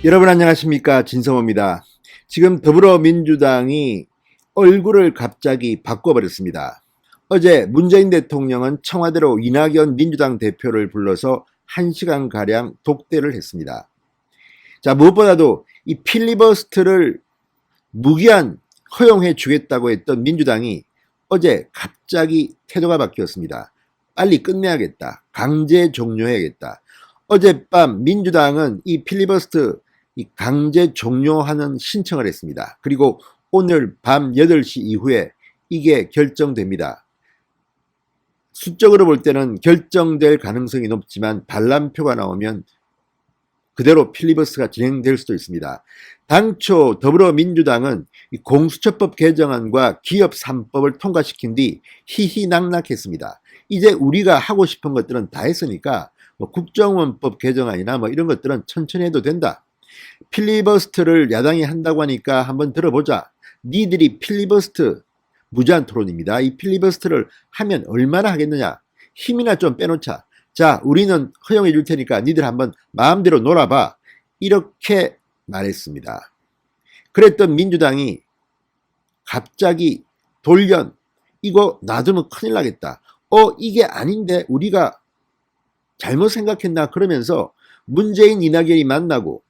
여러분 안녕하십니까, 진성호입니다. 지금 더불어민주당이 얼굴을 갑자기 바꿔버렸습니다. 어제 문재인 대통령은 청와대로 이낙연 민주당 대표를 불러서 1시간가량 독대를 했습니다. 자, 무엇보다도 이 필리버스터를 무기한 허용해 주겠다고 했던 민주당이 어제 갑자기 태도가 바뀌었습니다. 빨리 끝내야겠다. 강제 종료해야겠다. 어젯밤 민주당은 이 필리버스터 강제 종료하는 신청을 했습니다. 그리고 오늘 밤 8시 이후에 이게 결정됩니다. 수적으로 볼 때는 결정될 가능성이 높지만 반란표가 나오면 그대로 필리버스터가 진행될 수도 있습니다. 당초 더불어민주당은 공수처법 개정안과 기업 3법을 통과시킨 뒤 희희낙낙했습니다. 이제 우리가 하고 싶은 것들은 다 했으니까 국정원법 개정안이나 이런 것들은 천천히 해도 된다. 필리버스터를 야당이 한다고 하니까 한번 들어보자. 니들이 필리버스터 무제한 토론입니다. 이 필리버스터를 하면 얼마나 하겠느냐. 힘이나 좀 빼놓자. 자, 우리는 허용해 줄 테니까 니들 한번 마음대로 놀아봐. 이렇게 말했습니다. 그랬던 민주당이 갑자기 돌연 이거 놔두면 큰일 나겠다. 이게 아닌데 우리가 잘못 생각했나 그러면서 문재인 이낙연이 만나고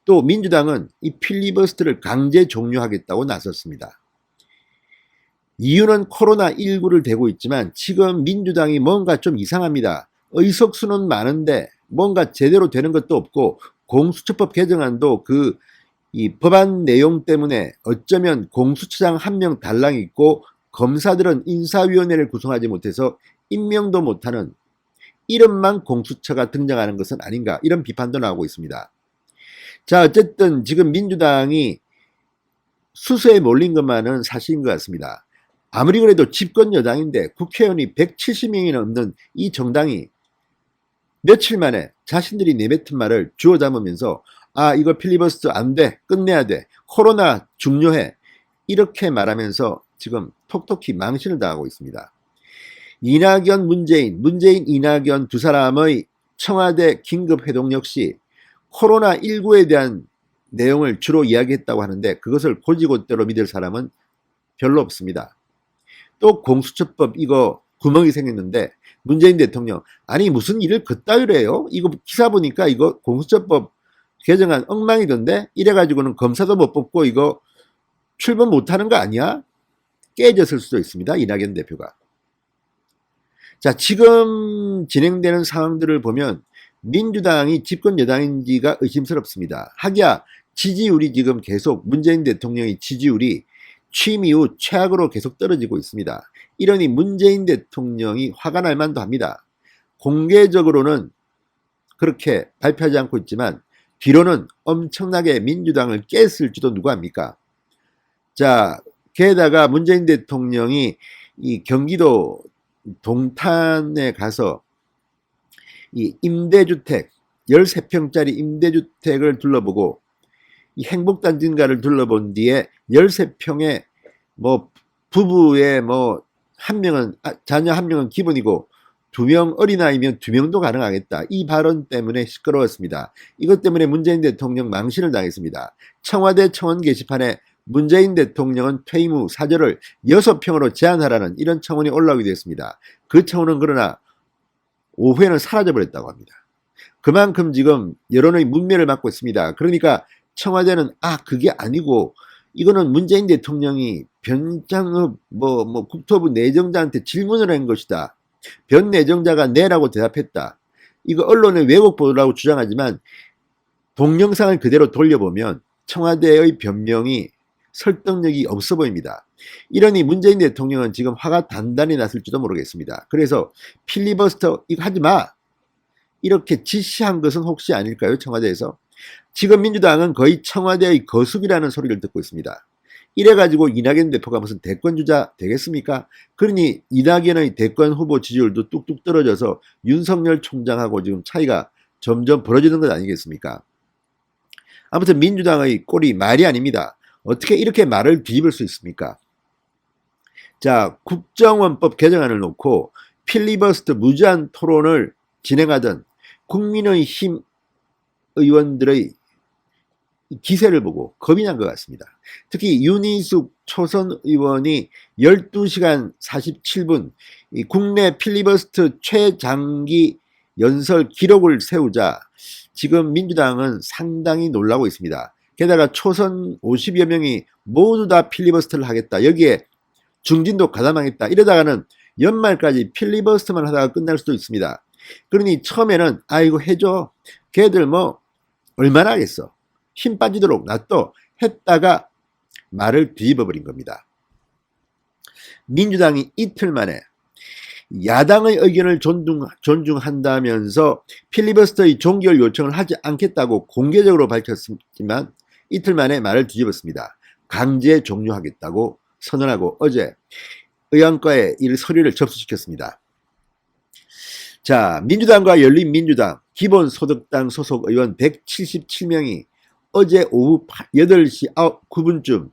또 민주당은 이 필리버스터를 강제 종료하겠다고 나섰습니다. 이유는 코로나19를 대고 있지만 지금 민주당이 뭔가 좀 이상합니다. 의석수는 많은데 뭔가 제대로 되는 것도 없고 공수처법 개정안도 이 법안 내용 때문에 어쩌면 공수처장 1명 달랑 있고 검사들은 인사위원회를 구성하지 못해서 임명도 못하는 이름만 공수처가 등장하는 것은 아닌가, 이런 비판도 나오고 있습니다. 자, 어쨌든 지금 민주당이 수세에 몰린 것만은 사실인 것 같습니다. 아무리 그래도 집권 여당인데 국회의원이 170명이 넘는 이 정당이 며칠 만에 자신들이 내뱉은 말을 주워 담으면서 이거 필리버스터 안 돼, 끝내야 돼, 코로나 중요해, 이렇게 말하면서 지금 톡톡히 망신을 당하고 있습니다. 이낙연, 문재인, 이낙연 두 사람의 청와대 긴급회동 역시 코로나19에 대한 내용을 주로 이야기했다고 하는데 그것을 곧이곧대로 믿을 사람은 별로 없습니다. 또 공수처법 이거 구멍이 생겼는데 문재인 대통령 아니 무슨 일을 그따위로 해요? 이거 기사 보니까 이거 공수처법 개정안 엉망이던데 이래가지고는 검사도 못 뽑고 이거 출범 못하는 거 아니야? 깨졌을 수도 있습니다. 이낙연 대표가. 자, 지금 진행되는 상황들을 보면 민주당이 집권 여당인지가 의심스럽습니다. 하기야 지지율이 지금 계속 문재인 대통령의 지지율이 취임 이후 최악으로 계속 떨어지고 있습니다. 이러니 문재인 대통령이 화가 날 만도 합니다. 공개적으로는 그렇게 발표하지 않고 있지만 뒤로는 엄청나게 민주당을 깼을지도 누가 압니까? 자, 게다가 문재인 대통령이 이 경기도 동탄에 가서 이 임대주택 13평짜리 임대주택을 둘러보고 이 행복단지인가를 둘러본 뒤에 13평에 부부의 한 명은 자녀 한 명은 기본이고 2명 어린아이면 2명도 가능하겠다. 이 발언 때문에 시끄러웠습니다. 이것 때문에 문재인 대통령 망신을 당했습니다. 청와대 청원 게시판에 문재인 대통령은 퇴임 후 사저를 6평으로 제한하라는 이런 청원이 올라오게 됐습니다. 그 청원은 그러나 오후에는 사라져버렸다고 합니다. 그만큼 지금 여론의 문매를 맞고 있습니다. 그러니까 청와대는 그게 아니고 이거는 문재인 대통령이 변장업 국토부 내정자한테 질문을 한 것이다. 변 내정자가 네라고 대답했다. 이거 언론의 왜곡 보도라고 주장하지만 동영상을 그대로 돌려보면 청와대의 변명이 설득력이 없어 보입니다. 이러니 문재인 대통령은 지금 화가 단단히 났을지도 모르겠습니다. 그래서 필리버스터 이거 하지 마, 이렇게 지시한 것은 혹시 아닐까요? 청와대에서. 지금 민주당은 거의 청와대의 거수기라는 소리를 듣고 있습니다. 이래가지고 이낙연 대표가 무슨 대권주자 되겠습니까? 그러니 이낙연의 대권 후보 지지율도 뚝뚝 떨어져서 윤석열 총장하고 지금 차이가 점점 벌어지는 것 아니겠습니까? 아무튼 민주당의 꼴이 말이 아닙니다. 어떻게 이렇게 말을 뒤집을 수 있습니까? 자, 국정원법 개정안을 놓고 필리버스터 무제한 토론을 진행하던 국민의힘 의원들의 기세를 보고 겁이 난 것 같습니다. 특히 윤희숙 초선 의원이 12시간 47분 국내 필리버스터 최장기 연설 기록을 세우자 지금 민주당은 상당히 놀라고 있습니다. 게다가 초선 50여 명이 모두 다 필리버스터를 하겠다. 여기에 중진도 가담하겠다. 이러다가는 연말까지 필리버스터만 하다가 끝날 수도 있습니다. 그러니 처음에는 아이고 해줘. 걔들 뭐 얼마나 하겠어. 힘 빠지도록 놔둬 했다가 말을 뒤집어버린 겁니다. 민주당이 이틀 만에 야당의 의견을 존중한다면서 필리버스터의 종결 요청을 하지 않겠다고 공개적으로 밝혔지만 이틀 만에 말을 뒤집었습니다. 강제 종료하겠다고 선언하고 어제 의안과에 이 서류를 접수시켰습니다. 자, 민주당과 열린민주당, 기본소득당 소속 의원 177명이 어제 오후 8시 9분쯤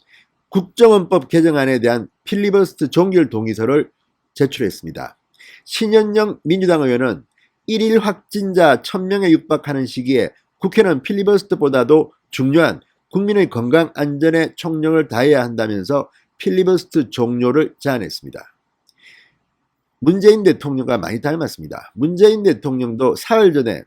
국정원법 개정안에 대한 필리버스터 종결 동의서를 제출했습니다. 신현영 민주당 의원은 1일 확진자 1000명에 육박하는 시기에 국회는 필리버스터보다도 중요한 국민의 건강 안전에 총력을 다해야 한다면서 필리버스터 종료를 제안했습니다. 문재인 대통령과 많이 닮았습니다. 문재인 대통령도 사흘 전에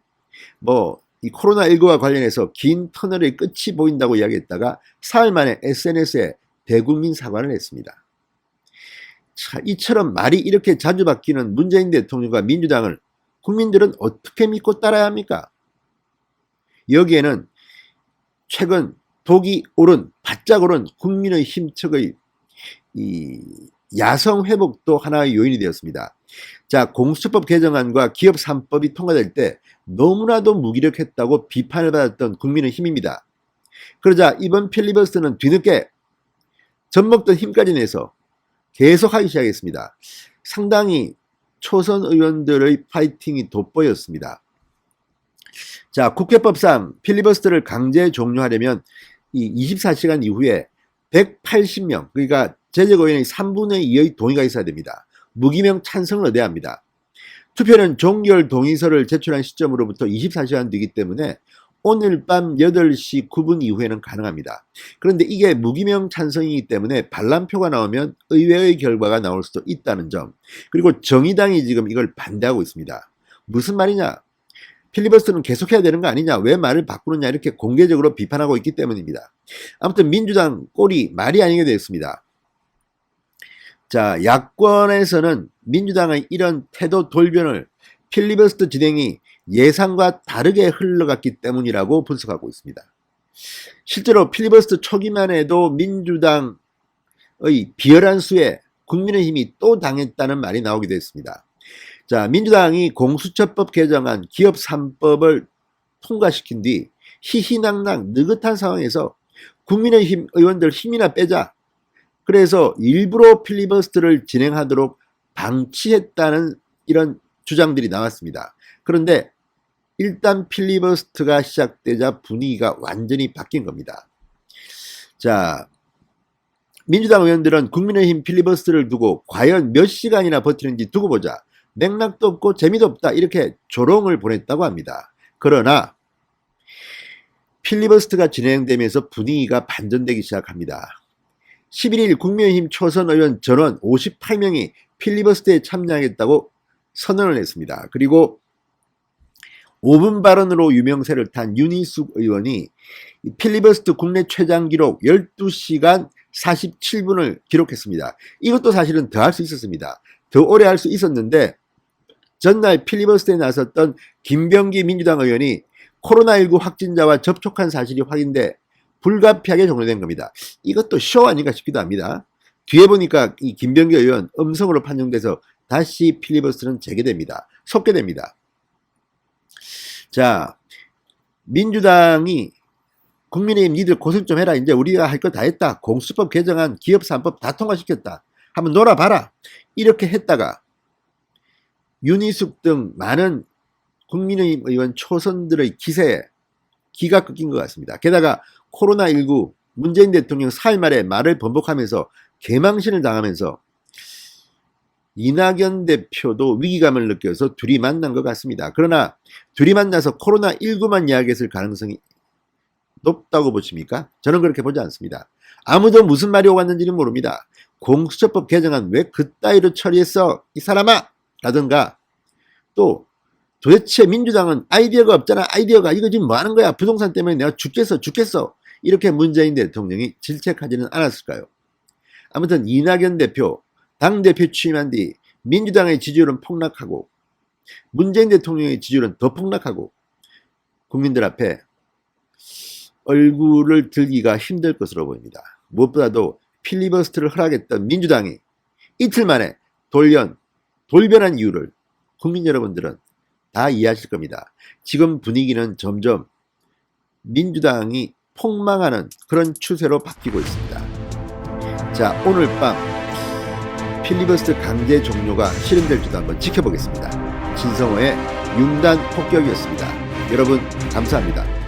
이 코로나19와 관련해서 긴 터널의 끝이 보인다고 이야기했다가 사흘 만에 SNS에 대국민 사과를 했습니다. 자, 이처럼 말이 이렇게 자주 바뀌는 문재인 대통령과 민주당을 국민들은 어떻게 믿고 따라야 합니까? 여기에는 최근 독이 오른, 바짝 오른 국민의힘 측의 이 야성 회복도 하나의 요인이 되었습니다. 자, 공수처법 개정안과 기업 3법이 통과될 때 너무나도 무기력했다고 비판을 받았던 국민의힘입니다. 그러자 이번 필리버스터는 뒤늦게 젖먹던 힘까지 내서 계속 하기 시작했습니다. 상당히 초선 의원들의 파이팅이 돋보였습니다. 자, 국회법상 필리버스터를 강제 종료하려면 이 24시간 이후에 180명, 그러니까 제적의원의 3분의 2의 동의가 있어야 됩니다. 무기명 찬성을 얻어야 합니다. 투표는 종결 동의서를 제출한 시점으로부터 24시간 뒤이기 때문에 오늘 밤 8시 9분 이후에는 가능합니다. 그런데 이게 무기명 찬성이기 때문에 반란표가 나오면 의외의 결과가 나올 수도 있다는 점, 그리고 정의당이 지금 이걸 반대하고 있습니다. 무슨 말이냐? 필리버스터는 계속해야 되는 거 아니냐? 왜 말을 바꾸느냐? 이렇게 공개적으로 비판하고 있기 때문입니다. 아무튼 민주당 꼴이 말이 아니게 되었습니다. 자, 야권에서는 민주당의 이런 태도 돌변을 필리버스터 진행이 예상과 다르게 흘러갔기 때문이라고 분석하고 있습니다. 실제로 필리버스터 초기만 해도 민주당의 비열한 수에 국민의힘이 또 당했다는 말이 나오기도 했습니다. 자, 민주당이 공수처법 개정안 기업 3법을 통과시킨 뒤 희희낙낙 느긋한 상황에서 국민의힘 의원들 힘이나 빼자. 그래서 일부러 필리버스터를 진행하도록 방치했다는 이런 주장들이 나왔습니다. 그런데 일단 필리버스터가 시작되자 분위기가 완전히 바뀐 겁니다. 자, 민주당 의원들은 국민의힘 필리버스터를 두고 과연 몇 시간이나 버티는지 두고 보자. 맥락도 없고 재미도 없다. 이렇게 조롱을 보냈다고 합니다. 그러나 필리버스터가 진행되면서 분위기가 반전되기 시작합니다. 11일 국민의힘 초선 의원 전원 58명이 필리버스터에 참여하겠다고 선언을 했습니다. 그리고 5분 발언으로 유명세를 탄 윤희숙 의원이 필리버스터 국내 최장 기록 12시간 47분을 기록했습니다. 이것도 사실은 더 할 수 있었습니다. 더 오래 할 수 있었는데 전날 필리버스터에 나섰던 김병기 민주당 의원이 코로나19 확진자와 접촉한 사실이 확인돼 불가피하게 종료된 겁니다. 이것도 쇼 아닌가 싶기도 합니다. 뒤에 보니까 이 김병기 의원 음성으로 판정돼서 다시 필리버스터는 재개됩니다. 속개됩니다. 자, 민주당이 국민의힘 니들 고생 좀 해라. 이제 우리가 할 거 다 했다. 공수법 개정안, 기업 3법 다 통과시켰다. 한번 놀아봐라. 이렇게 했다가 윤희숙 등 많은 국민의힘 의원 초선들의 기세에 기가 꺾인 것 같습니다. 게다가 코로나19 문재인 대통령 4일 말에 말을 번복하면서 개망신을 당하면서 이낙연 대표도 위기감을 느껴서 둘이 만난 것 같습니다. 그러나 둘이 만나서 코로나19만 이야기했을 가능성이 높다고 보십니까? 저는 그렇게 보지 않습니다. 아무도 무슨 말이 오갔는지는 모릅니다. 공수처법 개정안 왜 그따위로 처리했어? 이 사람아! 라든가 또 도대체 민주당은 아이디어가 없잖아. 아이디어가 이거 지금 뭐 하는 거야? 부동산 때문에 내가 죽겠어. 이렇게 문재인 대통령이 질책하지는 않았을까요? 아무튼 이낙연 대표, 당대표 취임한 뒤 민주당의 지지율은 폭락하고 문재인 대통령의 지지율은 더 폭락하고 국민들 앞에 얼굴을 들기가 힘들 것으로 보입니다. 무엇보다도 필리버스터를 허락했던 민주당이 이틀 만에 돌변한 이유를 국민 여러분들은 다 이해하실 겁니다. 지금 분위기는 점점 민주당이 폭망하는 그런 추세로 바뀌고 있습니다. 자, 오늘 밤 필리버스터 강제 종료가 실현될지도 한번 지켜보겠습니다. 진성호의 융단 폭격이었습니다. 여러분 감사합니다.